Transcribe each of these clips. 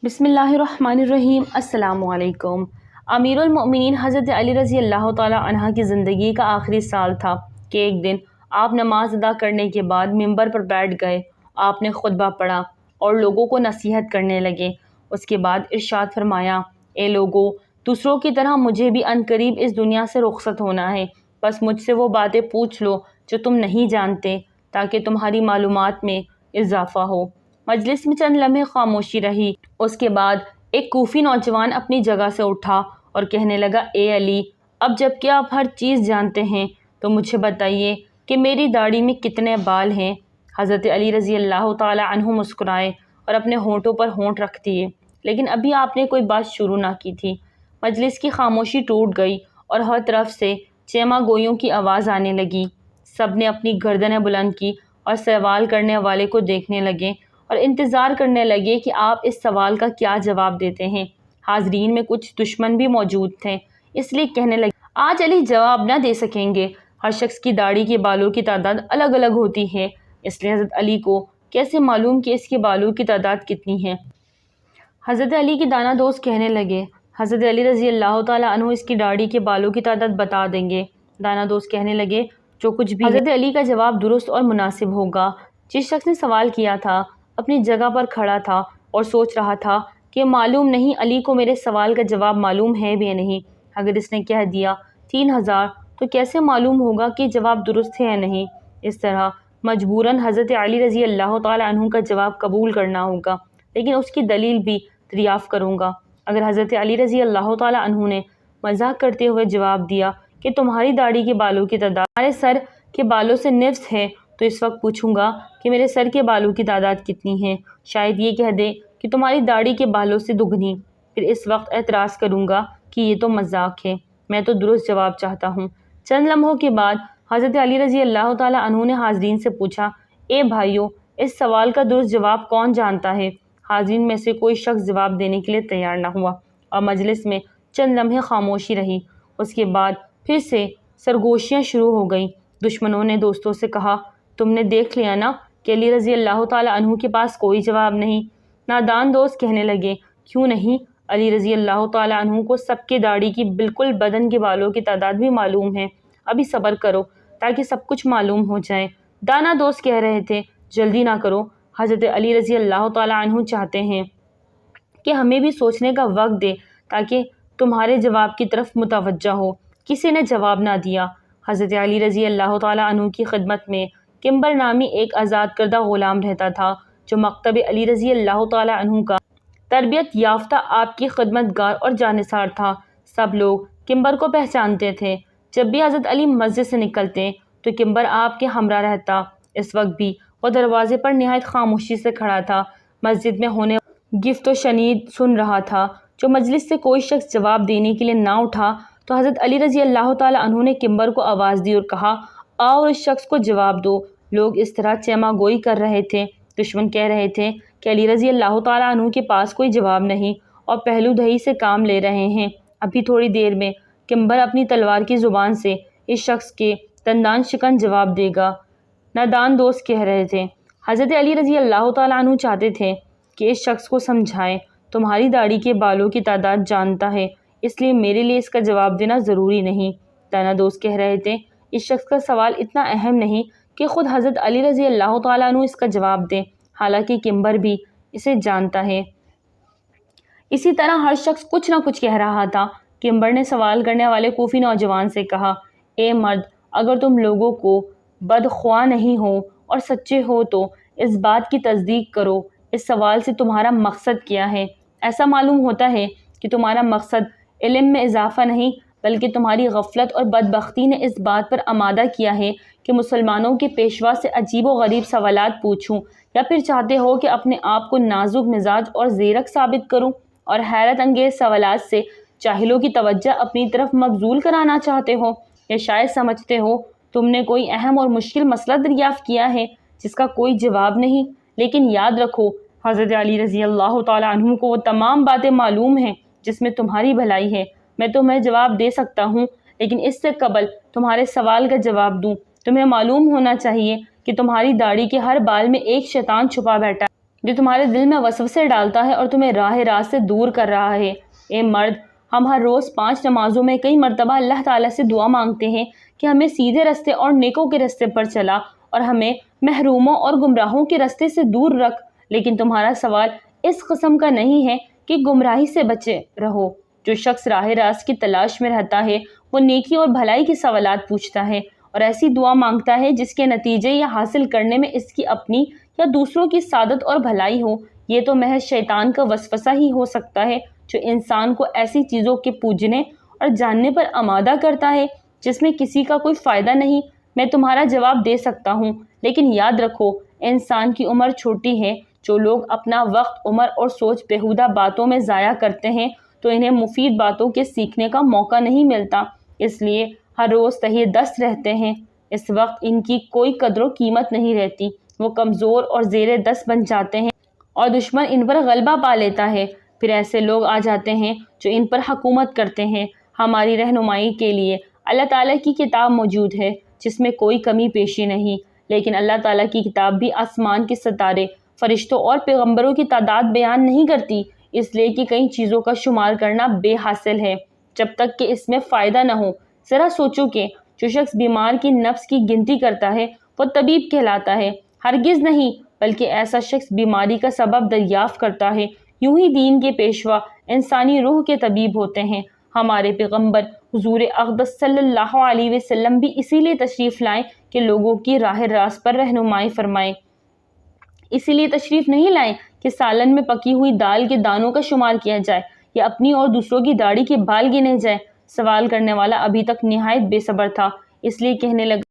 بسم اللہ الرحمن الرحیم۔ السلام علیکم۔ امیر المؤمنین حضرت علی رضی اللہ تعالیٰ عنہ کی زندگی کا آخری سال تھا کہ ایک دن آپ نماز ادا کرنے کے بعد ممبر پر بیٹھ گئے۔ آپ نے خطبہ پڑھا اور لوگوں کو نصیحت کرنے لگے۔ اس کے بعد ارشاد فرمایا، اے لوگو، دوسروں کی طرح مجھے بھی عنقریب اس دنیا سے رخصت ہونا ہے، بس مجھ سے وہ باتیں پوچھ لو جو تم نہیں جانتے تاکہ تمہاری معلومات میں اضافہ ہو۔ مجلس میں چند لمحے خاموشی رہی۔ اس کے بعد ایک کوفی نوجوان اپنی جگہ سے اٹھا اور کہنے لگا، اے علی، اب جب کہ آپ ہر چیز جانتے ہیں تو مجھے بتائیے کہ میری داڑھی میں کتنے بال ہیں؟ حضرت علی رضی اللہ تعالیٰ عنہ مسکرائے اور اپنے ہونٹوں پر ہونٹ رکھ دیے، لیکن ابھی آپ نے کوئی بات شروع نہ کی تھی۔ مجلس کی خاموشی ٹوٹ گئی اور ہر طرف سے چیمہ گوئیوں کی آواز آنے لگی۔ سب نے اپنی گردنیں بلند کی اور سوال کرنے والے کو دیکھنے لگے اور انتظار کرنے لگے کہ آپ اس سوال کا کیا جواب دیتے ہیں۔ حاضرین میں کچھ دشمن بھی موجود تھے، اس لیے کہنے لگے، آج علی جواب نہ دے سکیں گے۔ ہر شخص کی داڑھی کے بالوں کی تعداد الگ الگ ہوتی ہے، اس لیے حضرت علی کو کیسے معلوم کہ اس کے بالوں کی تعداد کتنی ہے؟ حضرت علی کے دانا دوست کہنے لگے، حضرت علی رضی اللہ تعالیٰ عنہ اس کی داڑھی کے بالوں کی تعداد بتا دیں گے۔ دانا دوست کہنے لگے، جو کچھ بھی حضرت علی کا جواب درست اور مناسب ہوگا۔ جس شخص نے سوال کیا تھا اپنی جگہ پر کھڑا تھا اور سوچ رہا تھا کہ معلوم نہیں علی کو میرے سوال کا جواب معلوم ہے بھی یا نہیں۔ اگر اس نے کہہ دیا 3000 تو کیسے معلوم ہوگا کہ جواب درست ہے یا نہیں؟ اس طرح مجبوراً حضرت علی رضی اللہ تعالیٰ عنہ کا جواب قبول کرنا ہوگا، لیکن اس کی دلیل بھی دریافت کروں گا۔ اگر حضرت علی رضی اللہ تعالیٰ عنہ نے مزاح کرتے ہوئے جواب دیا کہ تمہاری داڑھی کے بالوں کی تعداد ہمارے سر کے بالوں سے نصف ہے، تو اس وقت پوچھوں گا کہ میرے سر کے بالوں کی تعداد کتنی ہے؟ شاید یہ کہہ دے کہ تمہاری داڑھی کے بالوں سے دگنی، پھر اس وقت اعتراض کروں گا کہ یہ تو مذاق ہے، میں تو درست جواب چاہتا ہوں۔ چند لمحوں کے بعد حضرت علی رضی اللہ تعالیٰ عنہ نے حاضرین سے پوچھا، اے بھائیو، اس سوال کا درست جواب کون جانتا ہے؟ حاضرین میں سے کوئی شخص جواب دینے کے لیے تیار نہ ہوا اور مجلس میں چند لمحے خاموشی رہی۔ اس کے بعد پھر سے سرگوشیاں شروع ہو گئیں۔ دشمنوں نے دوستوں سے کہا، تم نے دیکھ لیا نا کہ علی رضی اللہ تعالیٰ عنہ کے پاس کوئی جواب نہیں۔ نادان دوست کہنے لگے، کیوں نہیں؟ علی رضی اللہ تعالیٰ عنہ کو سب کے داڑھی کی بالکل بدن کے بالوں کی تعداد بھی معلوم ہے، ابھی صبر کرو تاکہ سب کچھ معلوم ہو جائے۔ دانا دوست کہہ رہے تھے، جلدی نہ کرو، حضرت علی رضی اللہ تعالیٰ عنہ چاہتے ہیں کہ ہمیں بھی سوچنے کا وقت دے تاکہ تمہارے جواب کی طرف متوجہ ہو۔ کسی نے جواب نہ دیا۔ حضرت علی رضی اللہ تعالیٰ عنہ کی خدمت میں کمبر نامی ایک آزاد کردہ غلام رہتا تھا، جو مکتب علی رضی اللہ تعالیٰ عنہ کا تربیت یافتہ آپ کی خدمت گار اور جانثار تھا۔ سب لوگ کمبر کو پہچانتے تھے۔ جب بھی حضرت علی مسجد سے نکلتے تو کمبر آپ کے ہمراہ رہتا۔ اس وقت بھی وہ دروازے پر نہایت خاموشی سے کھڑا تھا، مسجد میں ہونے گفت و شنید سن رہا تھا۔ جو مجلس سے کوئی شخص جواب دینے کے لیے نہ اٹھا تو حضرت علی رضی اللہ تعالیٰ عنہ نے کمبر کو آواز دی اور کہا، آؤ اس شخص کو جواب دو۔ لوگ اس طرح چیمہ گوئی کر رہے تھے۔ دشمن کہہ رہے تھے کہ علی رضی اللہ تعالیٰ عنہ کے پاس کوئی جواب نہیں اور پہلو دہی سے کام لے رہے ہیں۔ ابھی تھوڑی دیر میں کمبر اپنی تلوار کی زبان سے اس شخص کے دندان شکن جواب دے گا۔ نادان دوست کہہ رہے تھے، حضرت علی رضی اللہ تعالیٰ عنہ چاہتے تھے کہ اس شخص کو سمجھائیں، تمہاری داڑھی کے بالوں کی تعداد جانتا ہے، اس لیے میرے لیے اس کا جواب دینا ضروری نہیں۔ دانا دوست کہہ رہے تھے، اس شخص کا سوال اتنا اہم نہیں کہ خود حضرت علی رضی اللہ تعالیٰ عنہ اس کا جواب دیں، حالانکہ کمبر بھی اسے جانتا ہے۔ اسی طرح ہر شخص کچھ نہ کچھ کہہ رہا تھا۔ کمبر نے سوال کرنے والے کوفی نوجوان سے کہا، اے مرد، اگر تم لوگوں کو بدخواہ نہیں ہو اور سچے ہو تو اس بات کی تصدیق کرو، اس سوال سے تمہارا مقصد کیا ہے؟ ایسا معلوم ہوتا ہے کہ تمہارا مقصد علم میں اضافہ نہیں بلکہ تمہاری غفلت اور بدبختی نے اس بات پر آمادہ کیا ہے کہ مسلمانوں کے پیشوا سے عجیب و غریب سوالات پوچھوں، یا پھر چاہتے ہو کہ اپنے آپ کو نازک مزاج اور زیرک ثابت کروں اور حیرت انگیز سوالات سے جاہلوں کی توجہ اپنی طرف مبذول کرانا چاہتے ہو، یا شاید سمجھتے ہو تم نے کوئی اہم اور مشکل مسئلہ دریافت کیا ہے جس کا کوئی جواب نہیں؟ لیکن یاد رکھو، حضرت علی رضی اللہ تعالیٰ عنہ کو وہ تمام باتیں معلوم ہیں جس میں تمہاری بھلائی ہے۔ میں تمہیں جواب دے سکتا ہوں، لیکن اس سے قبل تمہارے سوال کا جواب دوں تمہیں معلوم ہونا چاہیے کہ تمہاری داڑھی کے ہر بال میں ایک شیطان چھپا بیٹھا ہے جو تمہارے دل میں وسوسے ڈالتا ہے اور تمہیں راہ راست سے دور کر رہا ہے۔ اے مرد، ہم ہر روز 5 نمازوں میں کئی مرتبہ اللہ تعالیٰ سے دعا مانگتے ہیں کہ ہمیں سیدھے راستے اور نیکوں کے راستے پر چلا اور ہمیں محروموں اور گمراہوں کے راستے سے دور رکھ، لیکن تمہارا سوال اس قسم کا نہیں ہے کہ گمراہی سے بچے رہو۔ جو شخص راہ راست کی تلاش میں رہتا ہے وہ نیکی اور بھلائی کے سوالات پوچھتا ہے اور ایسی دعا مانگتا ہے جس کے نتیجے یا حاصل کرنے میں اس کی اپنی یا دوسروں کی سعادت اور بھلائی ہو۔ یہ تو محض شیطان کا وسوسہ ہی ہو سکتا ہے جو انسان کو ایسی چیزوں کے پوجنے اور جاننے پر آمادہ کرتا ہے جس میں کسی کا کوئی فائدہ نہیں۔ میں تمہارا جواب دے سکتا ہوں، لیکن یاد رکھو انسان کی عمر چھوٹی ہے۔ جو لوگ اپنا وقت، عمر اور سوچ بیہودہ باتوں میں ضائع کرتے ہیں تو انہیں مفید باتوں کے سیکھنے کا موقع نہیں ملتا، اس لیے ہر روز تہی دست رہتے ہیں۔ اس وقت ان کی کوئی قدر و قیمت نہیں رہتی، وہ کمزور اور زیر دست بن جاتے ہیں اور دشمن ان پر غلبہ پا لیتا ہے۔ پھر ایسے لوگ آ جاتے ہیں جو ان پر حکومت کرتے ہیں۔ ہماری رہنمائی کے لیے اللہ تعالیٰ کی کتاب موجود ہے جس میں کوئی کمی پیشی نہیں، لیکن اللہ تعالیٰ کی کتاب بھی آسمان کے ستارے، فرشتوں اور پیغمبروں کی تعداد بیان نہیں کرتی، اس لیے کہ کئی چیزوں کا شمار کرنا بے حاصل ہے جب تک کہ اس میں فائدہ نہ ہو۔ ذرا سوچو کہ جو شخص بیمار کی نفس کی گنتی کرتا ہے وہ طبیب کہلاتا ہے؟ ہرگز نہیں، بلکہ ایسا شخص بیماری کا سبب دریافت کرتا ہے۔ یوں ہی دین کے پیشوا انسانی روح کے طبیب ہوتے ہیں۔ ہمارے پیغمبر حضور اقدس صلی اللہ علیہ وسلم بھی اسی لیے تشریف لائیں کہ لوگوں کی راہ راست پر رہنمائی فرمائیں۔ اسی لیے تشریف نہیں لائیں کہ سالن میں پکی ہوئی دال کے دانوں کا شمار کیا جائے یا اپنی اور دوسروں کی داڑھی کے بال گنے جائیں۔ سوال کرنے والا ابھی تک نہایت بے صبر تھا، اس لیے کہنے لگا،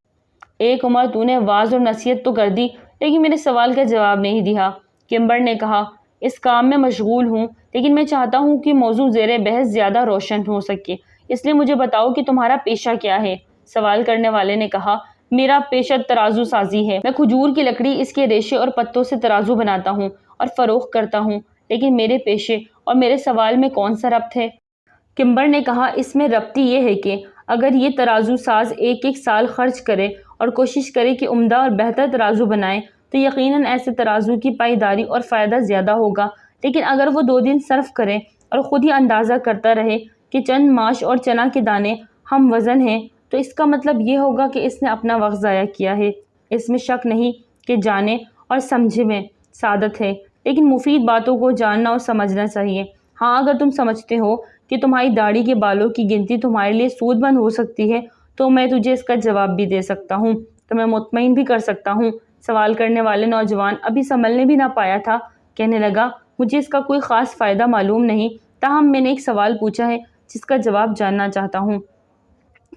ایک عمر تو نے واعظ اور نصیحت تو کر دی لیکن میرے سوال کا جواب نہیں دیا۔ کمبر نے کہا، اس کام میں مشغول ہوں، لیکن میں چاہتا ہوں کہ موضوع زیر بحث زیادہ روشن ہو سکے، اس لیے مجھے بتاؤ کہ تمہارا پیشہ کیا ہے؟ سوال کرنے والے نے کہا، میرا پیشہ ترازو سازی ہے۔ میں کھجور کی لکڑی، اس کے ریشے اور پتوں سے ترازو بناتا ہوں اور فروخت کرتا ہوں، لیکن میرے پیشے اور میرے سوال میں کون سا ربط ہے؟ کمبر نے کہا، اس میں ربط یہ ہے کہ اگر یہ ترازو ساز ایک سال خرچ کرے اور کوشش کرے کہ عمدہ اور بہتر ترازو بنائے تو یقیناً ایسے ترازو کی پائیداری اور فائدہ زیادہ ہوگا، لیکن اگر وہ 2 دن صرف کرے اور خود ہی اندازہ کرتا رہے کہ چند ماش اور چنا کے دانے ہم وزن ہیں تو اس کا مطلب یہ ہوگا کہ اس نے اپنا وقت ضائع کیا ہے۔ اس میں شک نہیں کہ جانے اور سمجھے میں سعادت ہے، لیکن مفید باتوں کو جاننا اور سمجھنا چاہیے۔ ہاں، اگر تم سمجھتے ہو کہ تمہاری داڑھی کے بالوں کی گنتی تمہارے لیے سود مند ہو سکتی ہے تو میں تجھے اس کا جواب بھی دے سکتا ہوں، تمہیں مطمئن بھی کر سکتا ہوں۔ سوال کرنے والے نوجوان ابھی سنبھلنے بھی نہ پایا تھا، کہنے لگا، مجھے اس کا کوئی خاص فائدہ معلوم نہیں، تاہم میں نے ایک سوال پوچھا ہے جس کا جواب جاننا چاہتا ہوں۔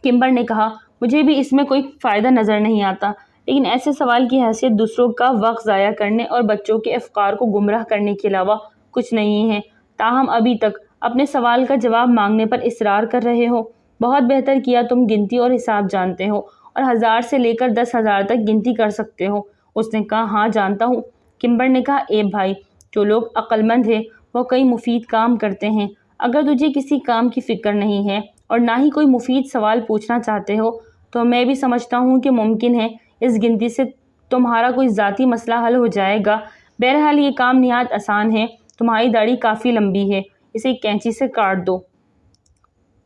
کمبر نے کہا، مجھے بھی اس میں کوئی فائدہ نظر نہیں آتا، لیکن ایسے سوال کی حیثیت دوسروں کا وقت ضائع کرنے اور بچوں کے افکار کو گمراہ کرنے کے علاوہ کچھ نہیں ہے، تاہم ابھی تک اپنے سوال کا جواب مانگنے پر اصرار کر رہے ہو۔ بہت بہتر کیا، تم گنتی اور حساب جانتے ہو اور 1000 سے لے کر 10,000 تک گنتی کر سکتے ہو۔ اس نے کہا، ہاں جانتا ہوں۔ کمبر نے کہا، اے بھائی، جو لوگ عقل مند ہیں وہ کئی مفید کام کرتے ہیں۔ اگر تجھے کسی کام کی فکر نہیں ہے اور نہ ہی کوئی مفید سوال پوچھنا چاہتے ہو تو میں بھی سمجھتا ہوں کہ ممکن ہے اس گنتی سے تمہارا کوئی ذاتی مسئلہ حل ہو جائے گا۔ بہرحال یہ کام نہایت آسان ہے۔ تمہاری داڑھی کافی لمبی ہے، اسے کینچی سے کاٹ دو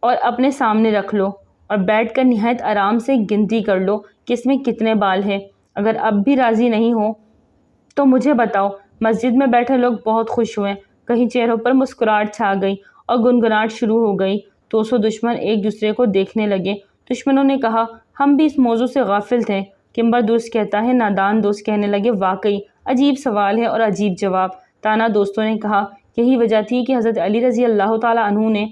اور اپنے سامنے رکھ لو اور بیٹھ کر نہایت آرام سے گنتی کر لو کہ اس میں کتنے بال ہیں۔ اگر اب بھی راضی نہیں ہو تو مجھے بتاؤ۔ مسجد میں بیٹھے لوگ بہت خوش ہوئے، کہیں چہروں پر مسکراہٹ چھا گئی اور گنگناہٹ شروع ہو گئی۔ 200 دشمن ایک دوسرے کو دیکھنے لگے۔ دشمنوں نے کہا، ہم بھی اس موضوع سے غافل تھے۔ کمبر دوست کہتا ہے، نادان دوست کہنے لگے، واقعی عجیب سوال ہے اور عجیب جواب۔ تانا دوستوں نے کہا، یہی وجہ تھی کہ حضرت علی رضی اللہ تعالیٰ عنہ نے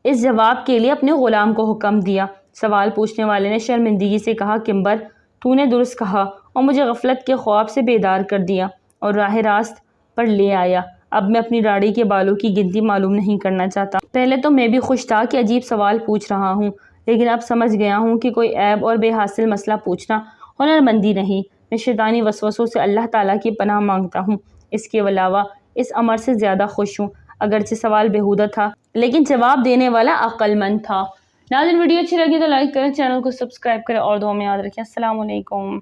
اس جواب کے لیے اپنے غلام کو حکم دیا۔ سوال پوچھنے والے نے شرمندگی سے کہا، کمبر، تو نے درست کہا اور مجھے غفلت کے خواب سے بیدار کر دیا اور راہ راست پر لے آیا۔ اب میں اپنی داڑھی کے بالوں کی گنتی معلوم نہیں کرنا چاہتا۔ پہلے تو میں بھی خوش تھا کہ عجیب سوال پوچھ رہا ہوں، لیکن اب سمجھ گیا ہوں کہ کوئی عیب اور بے حاصل مسئلہ پوچھنا ہنرمندی نہیں۔ میں شیطانی وسوسوں سے اللہ تعالیٰ کی پناہ مانگتا ہوں۔ اس کے علاوہ اس امر سے زیادہ خوش ہوں، اگرچہ سوال بیہودہ تھا لیکن جواب دینے والا عقل مند تھا۔ ناظرین، ویڈیو اچھی لگی تو لائک کریں، چینل کو سبسکرائب کریں اور دعا میں یاد رکھیں۔ السلام علیکم۔